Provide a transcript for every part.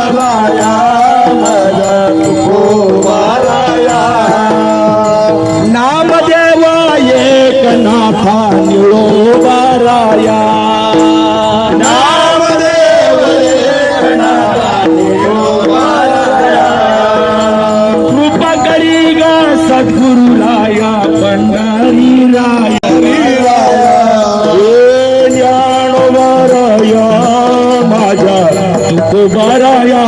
तुकोबाराया माझा तुकोबाराया नामदेव एकनाथा निळोबाराया नामदेव एकनाथा निळोबाराया कृपा करी ग सद्गुरुराया पंढरी राया ज्ञानोबाराया माझा तुकोबाराया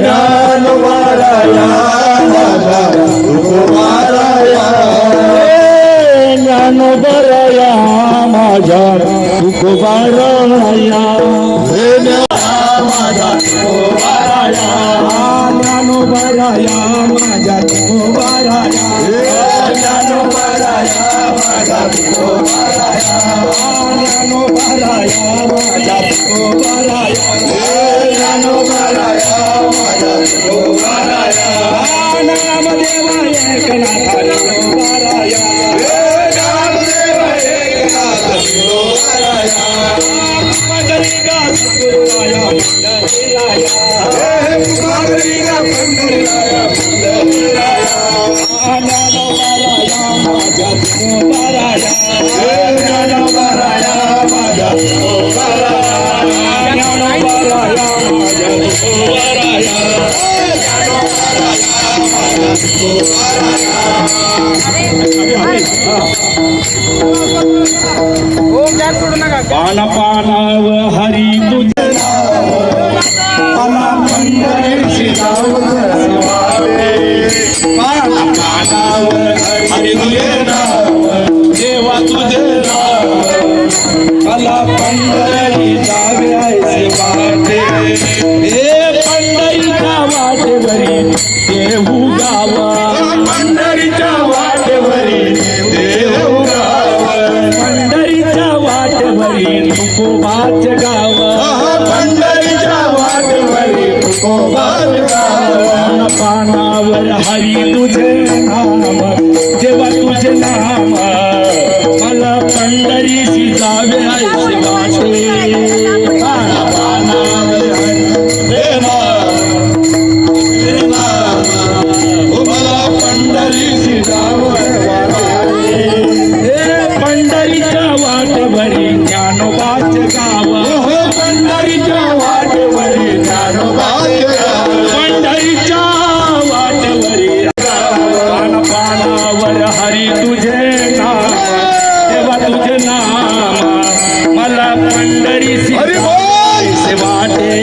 ज्ञानोबाराया माझा तुकोबाराया ज्ञानोबाराया माझा तुकोबाराया माझा तुकोबाराया ज्ञानोबाराया माझा तुकोबाराया ज्ञानोबाराया माझा तुकोबाराया ज्ञानोबाराया माझा तुकोबाराया ज्ञानोबाराया माझा तुकोबाराया नामदेव एकनाथा निळोबाराया नामदेव एकनाथा निळोबाराया पंढरीगा सद्गुरुराया पंढरीराया पुकारिगा पंढरीराया पंढरीराया ज्ञानोबाराया माझा तुकोबाराया ज्ञानोबाराया माझा तुकोबाराया ज्ञानोबाराया माझा तुकोबाराया पान पानाव हरी